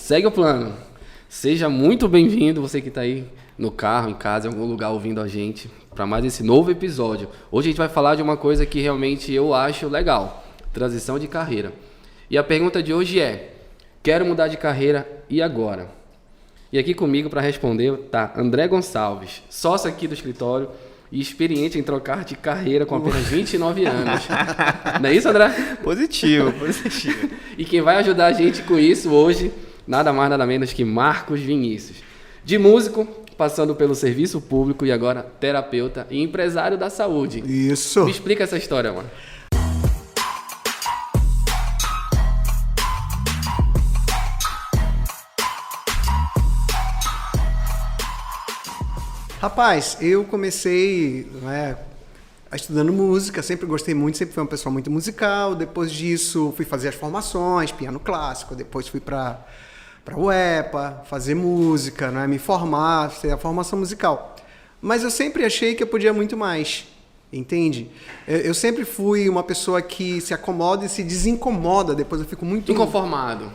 segue o plano. Seja muito bem-vindo, você que está aí no carro, em casa, em algum lugar ouvindo a gente, para mais esse novo episódio. Hoje a gente vai falar de uma coisa que realmente eu acho legal, transição de carreira. E a pergunta de hoje é, quero mudar de carreira e agora? E aqui comigo para responder tá André Gonçalves, sócio aqui do escritório e experiente em trocar de carreira com apenas 29 anos. Não é isso, André? Positivo. E quem vai ajudar a gente com isso hoje, nada mais nada menos que Marcos Vinícius. De músico, passando pelo serviço público e agora terapeuta e empresário da saúde. Isso. Me explica essa história, mano. Rapaz, eu comecei estudando música, sempre gostei muito, sempre fui uma pessoa muito musical. Depois disso, fui fazer as formações, piano clássico. Depois fui para UEPA, fazer música, me formar, ter a formação musical. Mas eu sempre achei que eu podia muito mais, entende? Eu sempre fui uma pessoa que se acomoda e se desincomoda. Depois eu fico muito... Inconformado.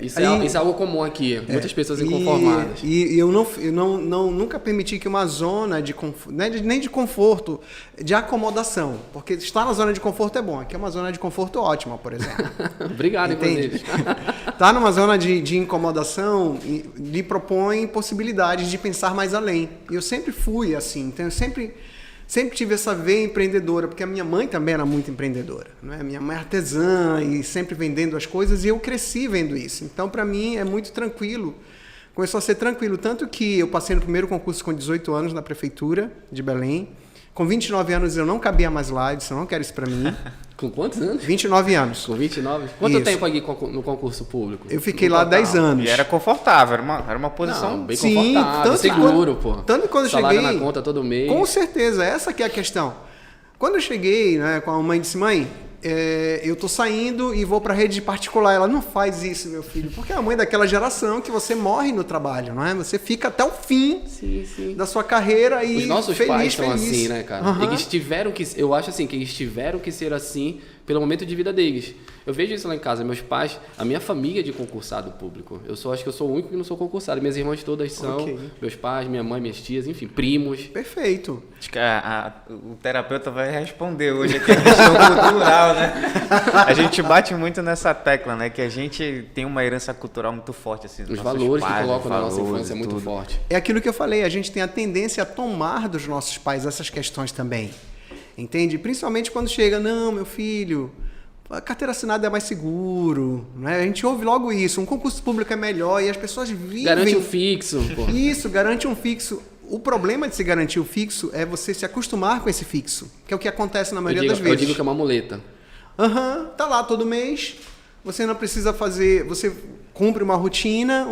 Isso é algo comum aqui. Muitas pessoas inconformadas. E eu nunca permiti que uma zona de conforto, nem de conforto, de acomodação. Porque estar na zona de conforto é bom. Aqui é uma zona de conforto ótima, por exemplo. Obrigado, inclusive. Estar numa zona de incomodação lhe propõe possibilidades de pensar mais além. E eu sempre fui assim. Então eu sempre tive essa veia empreendedora, porque a minha mãe também era muito empreendedora, né? Minha mãe é artesã e sempre vendendo as coisas, e eu cresci vendo isso. Então, para mim, é muito tranquilo. Começou a ser tranquilo, tanto que eu passei no primeiro concurso com 18 anos na prefeitura de Belém. Com 29 anos eu não cabia mais lá, eu disse, eu não quero isso para mim. Com quantos anos? 29 anos. Com 29? Quanto tempo aqui no concurso público? Eu fiquei lá 10 anos. E era confortável, era uma posição... Não, bem confortável, seguro, pô. Tanto que quando eu cheguei... Salário na conta todo mês. Com certeza, essa que é a questão. Quando eu cheguei, com a mãe, disse, mãe, eu tô saindo e vou pra rede particular. Ela, não faz isso, meu filho, porque é a mãe daquela geração que você morre no trabalho, não é? Você fica até o fim da sua carreira e os nossos pais são assim, né, cara? Uhum. Eles tiveram que... Eu acho assim, que eles tiveram que ser assim pelo momento de vida deles. Eu vejo isso lá em casa, meus pais, a minha família é de concursado público. Acho que eu sou o único que não sou concursado. Minhas irmãs todas são, meus pais, minha mãe, minhas tias, enfim, primos. Perfeito. Acho que o terapeuta vai responder hoje aqui a questão cultural, né? A gente bate muito nessa tecla, né? Que a gente tem uma herança cultural muito forte, assim. Os valores que colocam na nossa infância é muito forte. É aquilo que eu falei, a gente tem a tendência a tomar dos nossos pais essas questões também. Entende? Principalmente quando chega, não, meu filho, a carteira assinada é mais seguro, né? A gente ouve logo isso, um concurso público é melhor e as pessoas vivem... Garante um fixo. Pô. Isso, garante um fixo. O problema de se garantir o fixo é você se acostumar com esse fixo, que é o que acontece na maioria das vezes. Eu digo que é uma muleta. Tá lá todo mês, você não precisa fazer, você cumpre uma rotina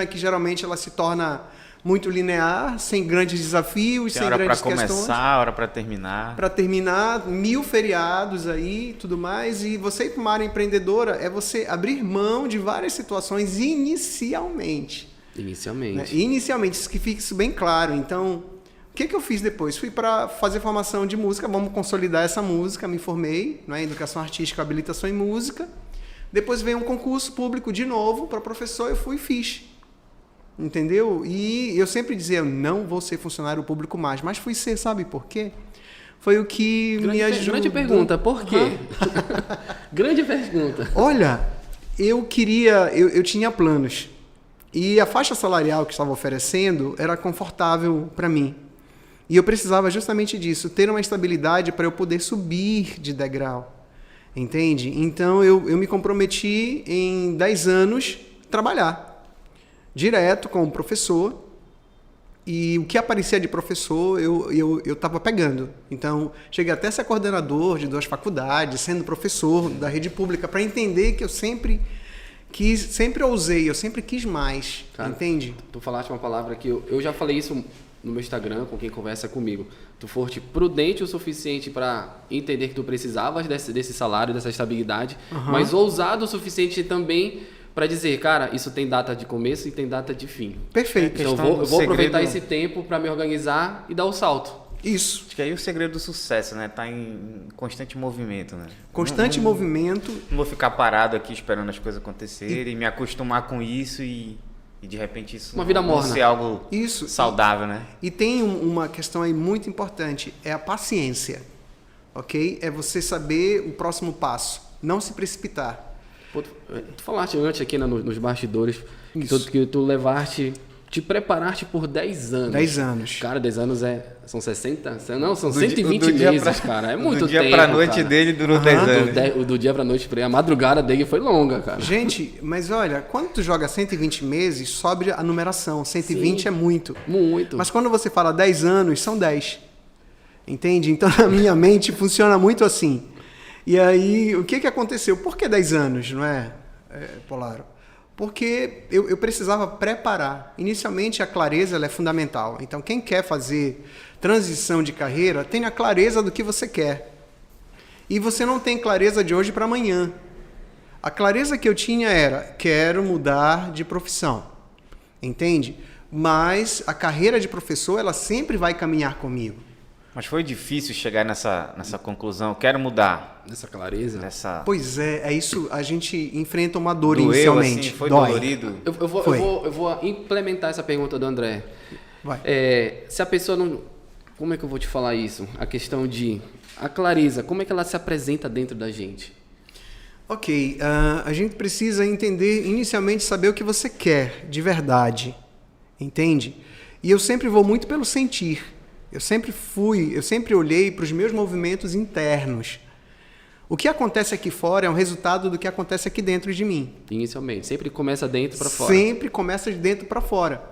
que geralmente ela se torna muito linear, sem grandes desafios, sem grandes questões. Hora para começar, hora para terminar. Para terminar, 1000 feriados aí, tudo mais. E você ir para uma área empreendedora é você abrir mão de várias situações inicialmente. Inicialmente, isso que fique isso bem claro. Então, o que eu fiz depois? Fui para fazer formação de música, vamos consolidar essa música, me formei, em Educação Artística, Habilitação em Música. Depois veio um concurso público de novo para professor, eu fui e fiz. Entendeu? E eu sempre dizia, eu não vou ser funcionário público mais, mas fui ser, sabe por quê? Foi o que me ajudou. Grande pergunta, por quê? Grande pergunta. Olha, eu tinha planos. E a faixa salarial que estava oferecendo era confortável para mim. E eu precisava justamente disso, ter uma estabilidade para eu poder subir de degrau. Entende? Então eu me comprometi em 10 anos trabalhar. Direto com o professor, e o que aparecia de professor eu estava pegando. Então, cheguei até a ser coordenador de 2 faculdades, sendo professor da rede pública, para entender que eu sempre ousei, eu sempre quis mais, cara, entende? Tu falaste uma palavra que eu já falei isso no meu Instagram, com quem conversa comigo. Tu foste prudente o suficiente para entender que tu precisavas desse salário, dessa estabilidade, mas ousado o suficiente também para dizer, cara, isso tem data de começo e tem data de fim. Perfeito. Então eu vou aproveitar esse tempo para me organizar e dar o salto. Isso. Acho que aí o segredo do sucesso, né? Tá em constante movimento, né? Constante movimento. Não vou ficar parado aqui esperando as coisas acontecerem e me acostumar com isso e de repente isso Uma vida morna. não ser algo Isso. saudável, né? E tem uma questão aí muito importante, é a paciência, ok? É você saber o próximo passo, não se precipitar. Pô, tu falaste antes aqui nos bastidores Isso. que tu levaste, te preparaste por 10 anos. 10 anos. Cara, 10 anos são 60? Não, são Do 120 dia meses, cara. É muito do dia tempo, pra noite cara. dele durou Aham. 10 anos. Do dia pra noite, a madrugada dele foi longa, cara. Gente, mas olha, quando tu joga 120 meses, sobe a numeração. 120 Sim. é muito. Muito. Mas quando você fala 10 anos, são 10. Entende? Então a minha mente funciona muito assim. E aí, o que aconteceu? Por que 10 anos, não é, Polaro? Porque eu precisava preparar. Inicialmente, a clareza ela é fundamental. Então, quem quer fazer transição de carreira, tenha clareza do que você quer. E você não tem clareza de hoje para amanhã. A clareza que eu tinha era, quero mudar de profissão. Entende? Mas a carreira de professor, ela sempre vai caminhar comigo. Mas foi difícil chegar nessa conclusão. Quero mudar. Nessa clareza. Nessa... Pois é isso. A gente enfrenta uma dor Doeu, inicialmente. assim, foi Dói. dolorido. Eu vou implementar essa pergunta do André. Vai. Se a pessoa não... Como é que eu vou te falar isso? A questão de... A clareza, como é que ela se apresenta dentro da gente? Ok, a gente precisa entender, inicialmente, saber o que você quer de verdade. Entende? E eu sempre vou muito pelo sentir. Eu sempre olhei para os meus movimentos internos. O que acontece aqui fora é um resultado do que acontece aqui dentro de mim. Inicialmente, sempre começa dentro para fora. Sempre começa de dentro para fora.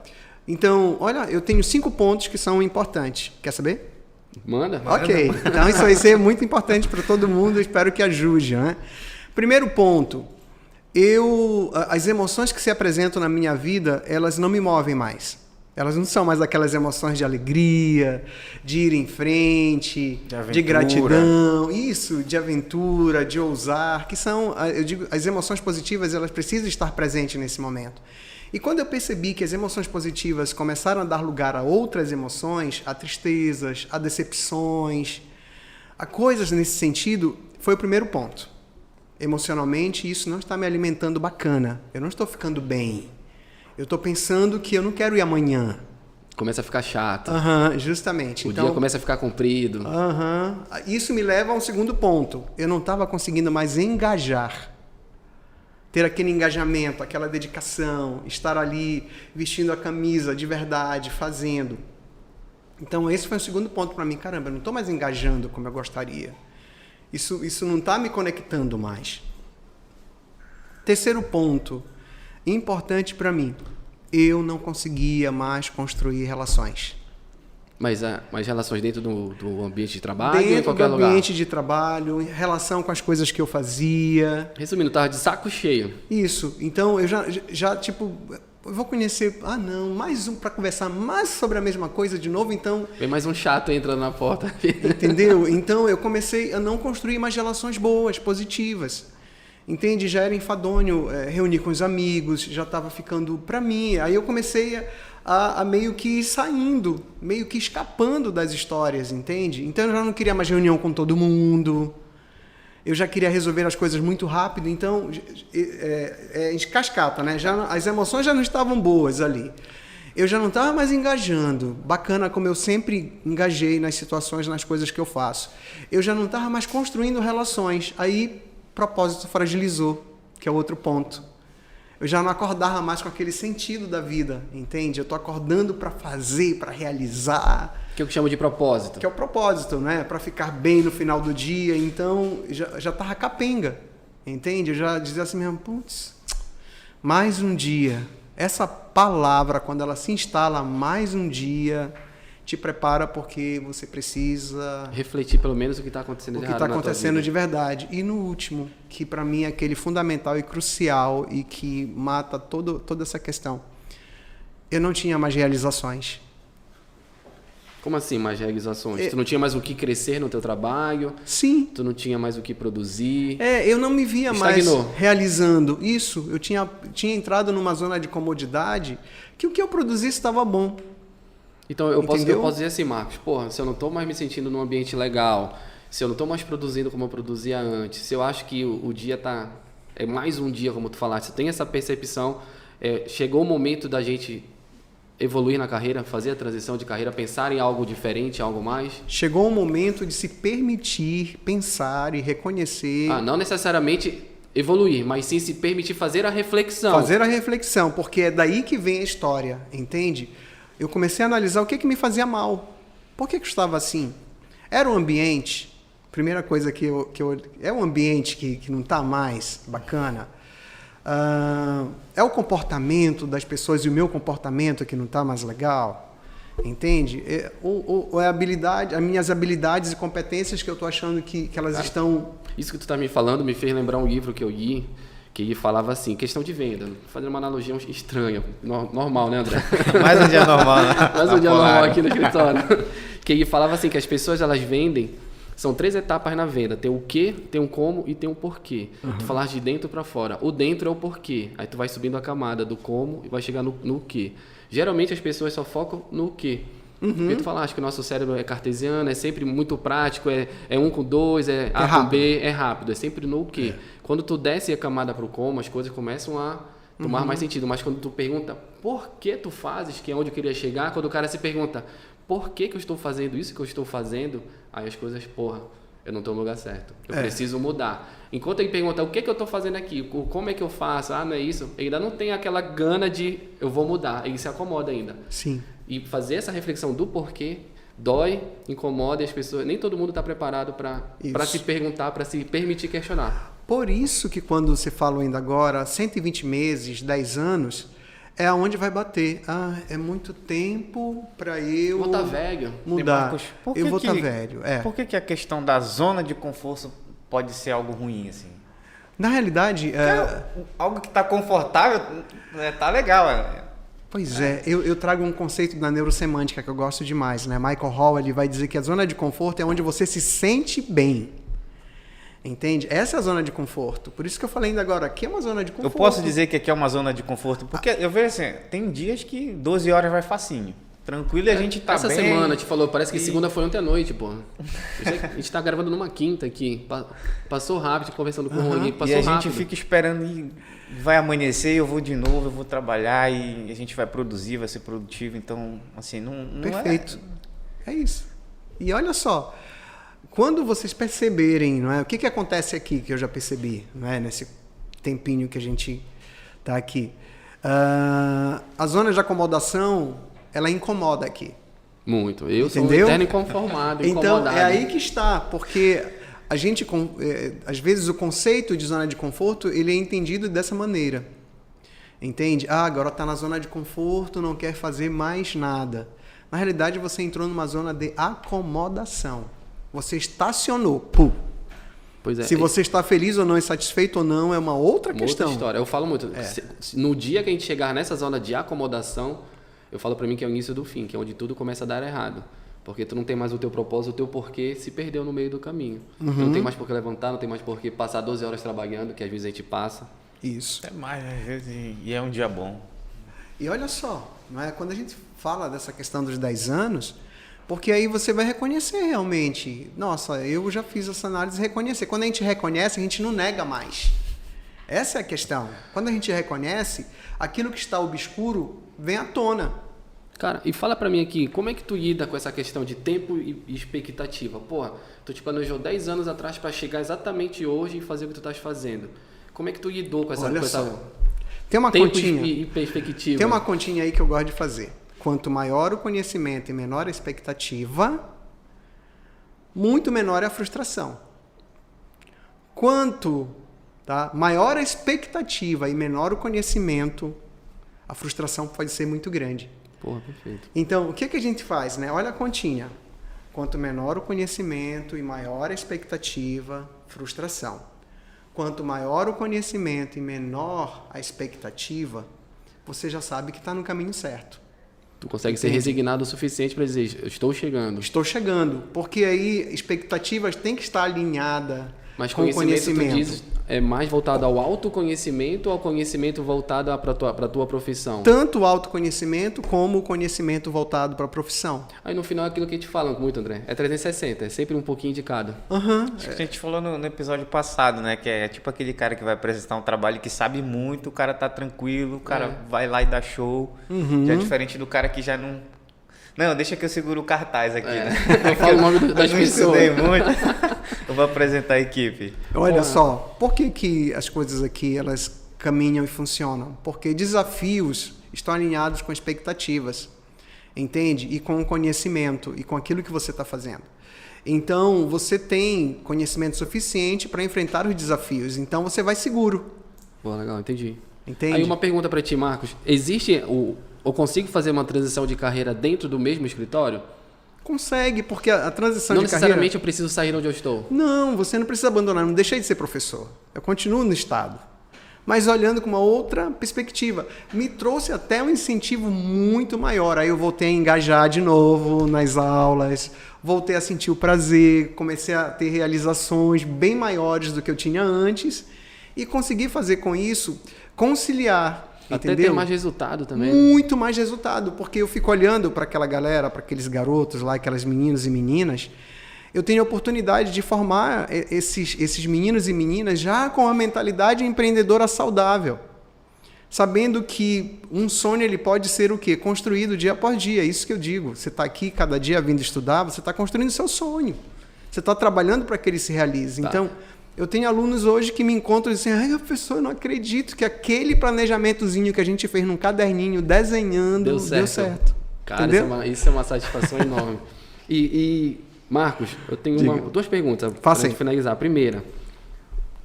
Então, olha, eu tenho 5 pontos que são importantes. Quer saber? Manda. Ok, então isso vai ser muito importante para todo mundo, espero que ajude, né? Primeiro ponto, as emoções que se apresentam na minha vida, elas não me movem mais. Elas não são mais aquelas emoções de alegria, de ir em frente, de gratidão, isso, de aventura, de ousar, que são, eu digo, as emoções positivas, elas precisam estar presentes nesse momento. E quando eu percebi que as emoções positivas começaram a dar lugar a outras emoções, a tristezas, a decepções, a coisas nesse sentido, foi o primeiro ponto. Emocionalmente, isso não está me alimentando bacana. Eu não estou ficando bem. Eu estou pensando que eu não quero ir amanhã. Começa a ficar chato. Justamente. O dia começa a ficar comprido. Isso me leva a um segundo ponto. Eu não estava conseguindo mais engajar. Ter aquele engajamento, aquela dedicação, estar ali vestindo a camisa de verdade, fazendo. Então esse foi o segundo ponto para mim. Caramba, eu não estou mais engajando como eu gostaria. Isso não está me conectando mais. Terceiro ponto, importante para mim. Eu não conseguia mais construir relações. Mas relações dentro do ambiente de trabalho? Dentro ou em qualquer do lugar? ambiente de trabalho, em relação com as coisas que eu fazia. Resumindo, tava de saco cheio. Isso. Então, eu já tipo, eu vou conhecer... não, mais um para conversar mais sobre a mesma coisa de novo, então... Vem mais um chato entrando na porta. Entendeu? Então, eu comecei a não construir mais relações boas, positivas. Entende? Já era enfadonho reunir com os amigos, já estava ficando para mim. Aí eu comecei a meio que ir saindo, meio que escapando das histórias, entende? Então eu já não queria mais reunião com todo mundo, eu já queria resolver as coisas muito rápido, então cascata, né? As emoções já não estavam boas ali. Eu já não estava mais engajando, bacana como eu sempre engajei nas situações, nas coisas que eu faço. Eu já não estava mais construindo relações, aí propósito fragilizou, que é outro ponto. Eu já não acordava mais com aquele sentido da vida, entende? Eu estou acordando para fazer, para realizar. Que eu chamo de propósito. Que é o propósito, né? Para ficar bem no final do dia. Então, já estava capenga, entende? Eu já dizia assim mesmo, putz, mais um dia. Essa palavra, quando ela se instala, mais um dia, te prepara porque você precisa... refletir pelo menos o que está acontecendo de errado na tua vida. O que está acontecendo de verdade. E no último, que para mim é aquele fundamental e crucial e que mata toda essa questão. Eu não tinha mais realizações. Como assim mais realizações? Tu não tinha mais o que crescer no teu trabalho? Sim. Tu não tinha mais o que produzir? Eu não me via Estagnou. mais realizando isso. Eu tinha entrado numa zona de comodidade que o que eu produzisse estava bom. Então eu posso Entendeu? dizer assim, Marcos, porra, se eu não estou mais me sentindo num ambiente legal, se eu não estou mais produzindo como eu produzia antes, se eu acho que o dia é mais um dia, como tu falaste, se tem essa percepção, chegou o momento da gente evoluir na carreira, fazer a transição de carreira, pensar em algo diferente, algo mais? Chegou o momento de se permitir pensar e reconhecer. Não necessariamente evoluir, mas sim se permitir fazer a reflexão. Fazer a reflexão, porque é daí que vem a história, entende? Eu comecei a analisar o que me fazia mal. Por que eu estava assim? Era o ambiente. Primeira coisa que eu é um ambiente que não está mais bacana. É o comportamento das pessoas e o meu comportamento que não está mais legal. Entende? Ou é a habilidade, as minhas habilidades e competências que eu estou achando que elas estão... Isso que tu está me falando me fez lembrar um livro que eu li, que falava assim, questão de venda, fazendo uma analogia estranha, normal, né, André? Mais um dia normal, né? Mais um dia normal aqui no escritório. Que ele falava assim, que as pessoas, elas vendem, são 3 etapas na venda, tem o que, tem o como e tem o porquê. Tu falar de dentro para fora. O dentro é o porquê, aí tu vai subindo a camada do como e vai chegar no que. Geralmente as pessoas só focam no que. Porque tu falaste que o nosso cérebro é cartesiano, é sempre muito prático, é 1 com 2, é A com B, é rápido, é sempre no que. Quando tu desce a camada para o como, as coisas começam a tomar mais sentido. Mas quando tu pergunta por que tu fazes, que é onde eu queria chegar, quando o cara se pergunta por que eu estou fazendo isso que eu estou fazendo, aí as coisas, eu não estou no lugar certo. Eu preciso mudar. Enquanto ele pergunta o que eu estou fazendo aqui, como é que eu faço, não é isso, ele ainda não tem aquela gana de eu vou mudar, ele se acomoda ainda. Sim. E fazer essa reflexão do porquê dói, incomoda e as pessoas, nem todo mundo está preparado para se perguntar, para se permitir questionar. Por isso que quando você falou ainda agora, 120 meses, 10 anos, é onde vai bater. É muito tempo para eu Vou estar velho. mudar. Marcos, Eu vou estar velho. Por que a questão da zona de conforto pode ser algo ruim, assim? Na realidade... Algo que está confortável, tá legal. Pois é, eu trago um conceito da neurosemântica que eu gosto demais, né? Michael Hall, ele vai dizer que a zona de conforto é onde você se sente bem. Entende? Essa é a zona de conforto. Por isso que eu falei ainda agora, aqui é uma zona de conforto. Eu posso dizer que aqui é uma zona de conforto, porque eu vejo assim, tem dias que 12 horas vai facinho. Tranquilo e a gente tá Essa bem. Essa semana, te falou, parece que segunda foi ontem à noite, pô. A gente tá gravando numa quinta aqui. Passou rápido, conversando com o Rony, passou rápido. E a gente rápido. fica esperando e vai amanhecer, eu vou de novo, eu vou trabalhar e a gente vai produzir, vai ser produtivo. Então, assim, não Perfeito. É isso. E olha só, quando vocês perceberem, não é? O que acontece aqui que eu já percebi, não é? Nesse tempinho que a gente tá aqui. A zona de acomodação, ela incomoda aqui. Muito. Eu Entendeu? sou um eterno inconformado, Então, incomodado. é aí que está, porque a gente, às vezes, o conceito de zona de conforto, ele é entendido dessa maneira. Entende? Agora está na zona de conforto, não quer fazer mais nada. Na realidade, você entrou numa zona de acomodação. Você estacionou. Pum. Pois é. Se você está feliz ou não, insatisfeito ou não, é uma outra questão. Outra história. Eu falo muito. No dia que a gente chegar nessa zona de acomodação, eu falo pra mim que é o início do fim, que é onde tudo começa a dar errado. Porque tu não tem mais o teu propósito, o teu porquê se perdeu no meio do caminho. Não tem mais por que levantar, não tem mais por que passar 12 horas trabalhando, que às vezes a gente passa. Isso. É mais, às vezes, e é um dia bom. E olha só, não é? Quando a gente fala dessa questão dos 10 anos, porque aí você vai reconhecer realmente. Nossa, eu já fiz essa análise e reconhecer. Quando a gente reconhece, a gente não nega mais. Essa é a questão. Quando a gente reconhece, aquilo que está obscuro vem à tona. Cara, e fala pra mim aqui, como é que tu lida com essa questão de tempo e expectativa? Porra, tu te planejou 10 anos atrás pra chegar exatamente hoje e fazer o que tu estás fazendo. Como é que tu lidou com essa Olha coisa? só. Tem uma Tempo continha. e perspectiva. Tem uma continha aí que eu gosto de fazer. Quanto maior o conhecimento e menor a expectativa, muito menor é a frustração. Quanto maior a expectativa e menor o conhecimento, a frustração pode ser muito grande. Porra, perfeito. Então, o que a gente faz, né? Olha a continha. Quanto menor o conhecimento e maior a expectativa, frustração. Quanto maior o conhecimento e menor a expectativa, você já sabe que está no caminho certo. Tu consegue ser resignado o suficiente para dizer, eu estou chegando. Estou chegando, porque aí expectativas têm que estar alinhadas com o conhecimento. Tu diz é mais voltado ao autoconhecimento ou ao conhecimento voltado para a tua profissão? Tanto o autoconhecimento como o conhecimento voltado para a profissão. Aí no final é aquilo que a gente fala muito, André. É 360, é sempre um pouquinho de cada. Acho que a gente falou no episódio passado, né? Que é tipo aquele cara que vai apresentar um trabalho que sabe muito, o cara tá tranquilo, o cara vai lá e dá show. Já é diferente do cara que já não... Não, deixa que eu seguro o cartaz aqui, né? Eu falo o nome das Eu não pessoas. estudei muito. Eu vou apresentar a equipe. Olha só, por que as coisas aqui elas caminham e funcionam? Porque desafios estão alinhados com expectativas, entende? E com o conhecimento e com aquilo que você está fazendo. Então, você tem conhecimento suficiente para enfrentar os desafios. Então, você vai seguro. Pô, legal, entendi. Entende? Aí uma pergunta para ti, Marcos. Existe eu consigo fazer uma transição de carreira dentro do mesmo escritório? Consegue, porque a transição Não de carreira... necessariamente eu preciso sair onde eu estou. Não, você não precisa abandonar, não deixei de ser professor. Eu continuo no Estado. Mas olhando com uma outra perspectiva. Me trouxe até um incentivo muito maior. Aí eu voltei a engajar de novo nas aulas, voltei a sentir o prazer, comecei a ter realizações bem maiores do que eu tinha antes e consegui fazer com isso, conciliar. Até Entendeu? ter mais resultado também. Muito mais resultado, porque eu fico olhando para aquela galera, para aqueles garotos lá, aquelas meninos e meninas, eu tenho a oportunidade de formar esses meninos e meninas já com a mentalidade empreendedora saudável, sabendo que um sonho ele pode ser o quê? Construído dia após dia, isso que eu digo. Você está aqui cada dia vindo estudar, você está construindo o seu sonho, você está trabalhando para que ele se realize. Tá. Então, eu tenho alunos hoje que me encontram e dizem, ai, professor, eu não acredito que aquele planejamentozinho que a gente fez num caderninho, desenhando, deu certo. Cara, entendeu? isso é uma satisfação enorme. E, Marcos, eu tenho duas perguntas para Faça aí. finalizar. A primeira,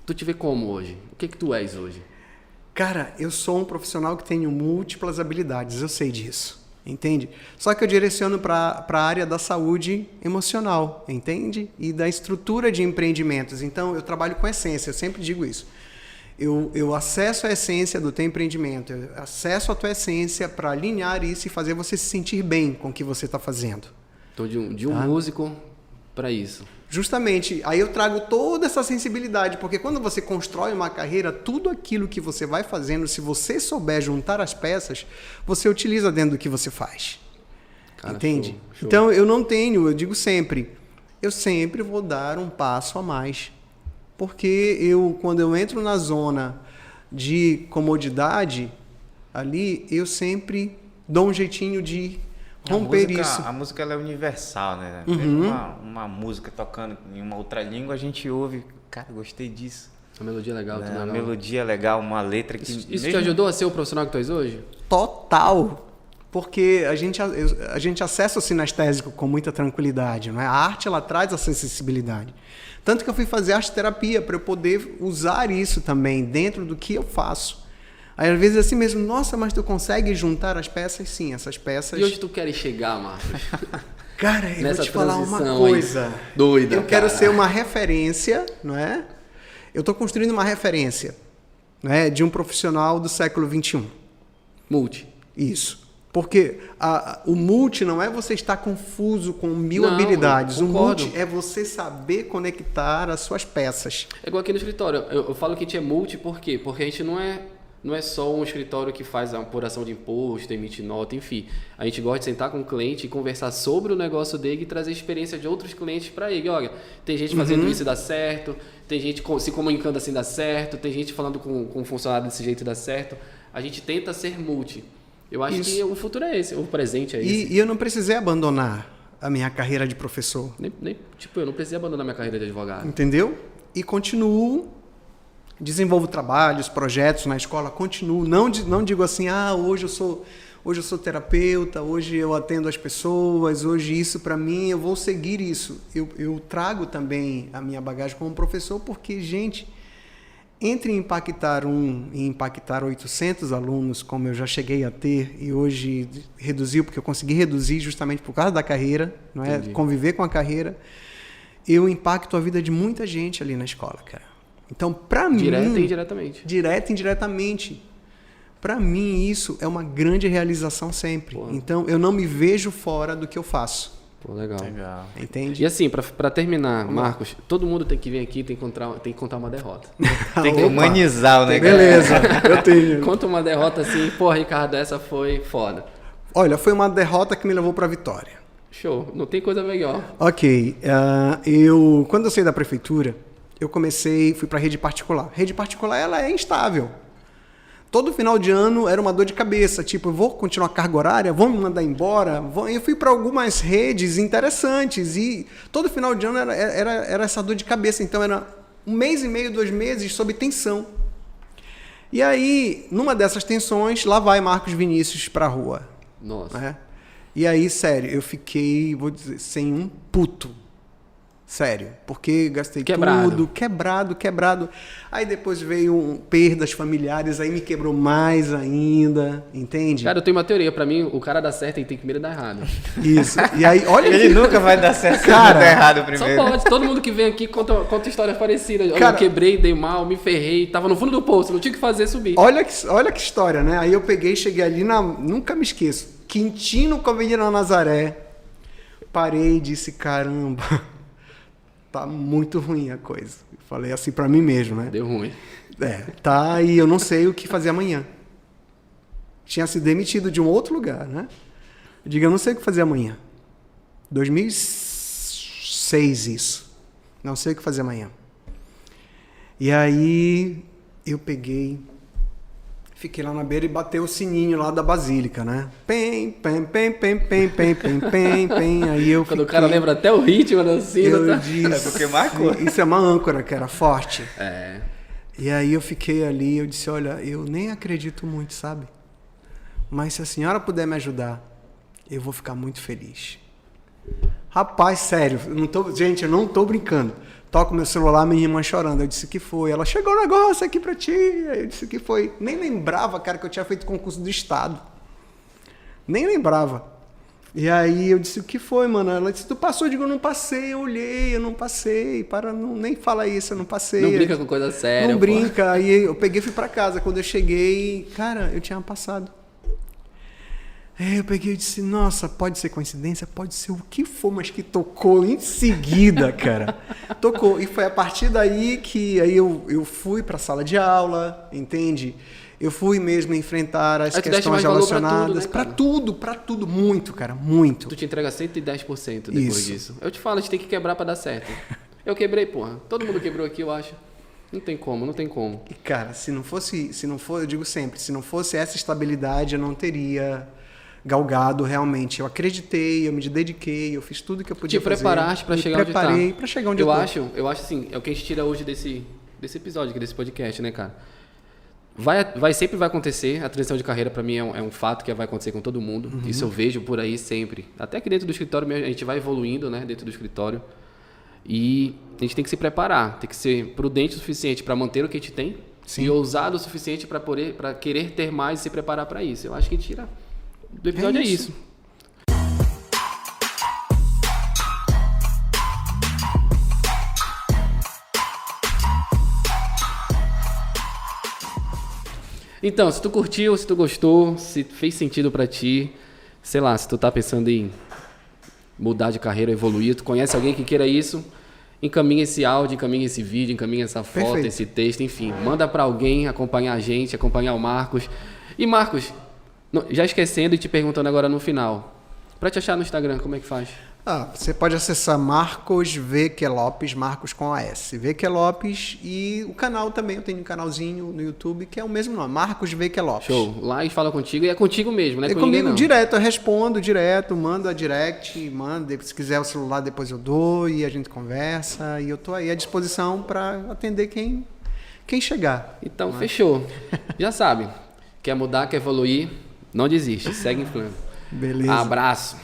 tu te vê como hoje? O que tu és hoje? Cara, eu sou um profissional que tenho múltiplas habilidades, eu sei disso. Entende? Só que eu direciono para a área da saúde emocional, entende? E da estrutura de empreendimentos. Então, eu trabalho com essência, eu sempre digo isso. Eu acesso a essência do teu empreendimento, eu acesso a tua essência para alinhar isso e fazer você se sentir bem com o que você está fazendo. Então, de um músico para isso. Justamente, aí eu trago toda essa sensibilidade, porque quando você constrói uma carreira, tudo aquilo que você vai fazendo, se você souber juntar as peças, você utiliza dentro do que você faz. Cara, entende? show. Então, eu digo sempre, eu sempre vou dar um passo a mais. Porque quando eu entro na zona de comodidade, ali, eu sempre dou um jeitinho de romper isso. A música ela é universal, né? Mesmo uma música tocando em uma outra língua, a gente ouve, cara, gostei disso. A melodia é legal. Né? tudo A legal. melodia é legal, uma letra que... Isso te ajudou a ser o profissional que tu és hoje? Total. Porque a gente acessa o sinestésico com muita tranquilidade, não é? A arte, ela traz essa sensibilidade. Tanto que eu fui fazer arte terapia para eu poder usar isso também dentro do que eu faço. Aí, às vezes, assim mesmo, nossa, mas tu consegue juntar as peças? Sim, essas peças... E onde tu queres chegar, Marcos? Cara, eu Nessa vou te falar uma transição coisa. aí, doida, eu quero cara. ser uma referência, não é? Eu estou construindo uma referência, né, de um profissional do século XXI. Multi. Isso. Porque o multi não é você estar confuso com mil Não, habilidades. eu O concordo. multi é você saber conectar as suas peças. É igual aqui no escritório. Eu falo que a gente é multi por quê? Porque a gente não é só um escritório que faz a apuração de imposto, emite nota, enfim. A gente gosta de sentar com o cliente e conversar sobre o negócio dele e trazer experiência de outros clientes para ele. Olha, tem gente fazendo isso e dá certo, tem gente se comunicando assim dá certo, tem gente falando com um funcionário desse jeito e dá certo. A gente tenta ser multi. Eu acho que o futuro é esse, o presente é esse. E eu não precisei abandonar a minha carreira de professor. Eu não precisei abandonar minha carreira de advogado. Entendeu? E continuo, desenvolvo trabalhos, projetos na escola, continuo. Não digo assim, hoje eu sou terapeuta, hoje eu atendo as pessoas, hoje isso para mim, eu vou seguir isso. Eu trago também a minha bagagem como professor, porque, gente, entre impactar e impactar 800 alunos, como eu já cheguei a ter, e hoje reduziu, porque eu consegui reduzir justamente por causa da carreira, não é? Conviver com a carreira, eu impacto a vida de muita gente ali na escola, cara. Então, para mim... Direta e indiretamente. Direta e indiretamente. Para mim, isso é uma grande realização sempre. Porra. Então, eu não me vejo fora do que eu faço. Pô, legal. Entende? E assim, pra terminar, Marcos, todo mundo tem que vir aqui, tem que contar uma derrota. Tem que humanizar o negócio. Beleza, eu tenho. Conta uma derrota assim, pô, Ricardo, essa foi foda. Olha, foi uma derrota que me levou para a vitória. Show, não tem coisa melhor. Ok, quando eu saí da prefeitura, fui para rede particular. Rede particular, ela é instável. Todo final de ano era uma dor de cabeça, tipo, eu vou continuar a carga horária, vão me mandar embora. Eu fui para algumas redes interessantes e todo final de ano era essa dor de cabeça. Então era 1 mês e meio, 2 meses sob tensão. E aí, numa dessas tensões, lá vai Marcos Vinícius para a rua. Nossa. Né? E aí, sério, eu fiquei, vou dizer, sem um puto. Sério, porque gastei tudo, quebrado. Aí depois veio perdas familiares, aí me quebrou mais ainda, entende? Cara, eu tenho uma teoria, pra mim, o cara dá certo e tem que dar errado. Isso, e aí, olha Ele nunca vai dar certo se Cara, der errado primeiro. Só pode, todo mundo que vem aqui conta histórias parecidas. Cara, eu quebrei, dei mal, me ferrei, tava no fundo do poço, não tinha o que fazer, subir. Olha que história, né? Aí eu cheguei ali nunca me esqueço, Quintino com a Avenida Nazaré, parei e disse, caramba... Tá muito ruim a coisa. Falei assim pra mim mesmo, né? Deu ruim. Tá, e eu não sei o que fazer amanhã. Tinha sido demitido de um outro lugar, né? Eu digo, eu não sei o que fazer amanhã. 2006 isso. Não sei o que fazer amanhã. E aí eu fiquei lá na beira e bateu o sininho lá da Basílica, né? Pem, pem, pem, pem, pem, pem, pem, pem, pem. Aí eu Quando o cara lembra até o ritmo da sina, eu tá? disse, É porque marcou. Isso é uma âncora que era forte. É. E aí eu fiquei ali, eu disse, olha, eu nem acredito muito, sabe? Mas se a senhora puder me ajudar, eu vou ficar muito feliz. Rapaz, sério, gente, eu não tô brincando. Toco meu celular, minha irmã chorando. Eu disse, que foi? Ela, chegou um negócio aqui pra ti. Eu disse, que foi? Nem lembrava, cara, que eu tinha feito concurso do Estado. Nem lembrava. E aí eu disse, o que foi, mano? Ela disse, tu passou? Eu digo, eu não passei. Eu olhei, eu não passei. Nem fala isso, eu não passei. Não brinca com coisa séria. Não pô. brinca. Aí eu peguei e fui pra casa. Quando eu cheguei, cara, eu tinha passado. Aí eu peguei e disse, nossa, pode ser coincidência? Pode ser o que for, mas que tocou em seguida, cara. Tocou. E foi a partir daí que aí eu fui pra sala de aula, entende? Eu fui mesmo enfrentar as questões relacionadas. Pra tudo, muito, cara, muito. Tu te entrega 110% depois Isso. disso. Eu te falo, a gente tem que quebrar pra dar certo. Eu quebrei, porra. Todo mundo quebrou aqui, eu acho. Não tem como. E, cara, se não fosse, eu digo sempre, se não fosse essa estabilidade, eu não teria galgado realmente. Eu acreditei, eu me dediquei, eu fiz tudo que eu podia fazer. Te preparaste pra chegar onde tá. Me preparei pra chegar onde eu tô. Eu acho assim, é o que a gente tira hoje desse episódio, aqui, desse podcast, né, cara? Sempre vai acontecer, a transição de carreira pra mim é um fato que vai acontecer com todo mundo. Uhum. Isso eu vejo por aí sempre. Até que dentro do escritório a gente vai evoluindo, né, dentro do escritório. E a gente tem que se preparar, tem que ser prudente o suficiente para manter o que a gente tem. Sim. E ousado o suficiente para querer ter mais e se preparar para isso. Eu acho que tira do episódio é isso. Então, se tu curtiu, se tu gostou, se fez sentido pra ti, sei lá, se tu tá pensando em mudar de carreira, evoluir, tu conhece alguém que queira isso, encaminha esse áudio, encaminha esse vídeo, encaminha essa foto, perfeito, esse texto, enfim, manda pra alguém acompanhar a gente, acompanhar o Marcos. E Marcos, já esquecendo e te perguntando agora no final, pra te achar no Instagram, como é que faz? Você pode acessar Marcos VQ Lopes, Marcos com AS, VQ Lopes, e o canal também, eu tenho um canalzinho no YouTube que é o mesmo nome, Marcos VQ Lopes. Show, lá e fala contigo, e é contigo mesmo, né? É comigo direto, eu respondo direto, mando a direct, se quiser o celular depois eu dou e a gente conversa, e eu tô aí à disposição para atender quem chegar. Então, fechou. Já sabe, quer mudar, quer evoluir, não desiste, segue em plano. Beleza. Abraço.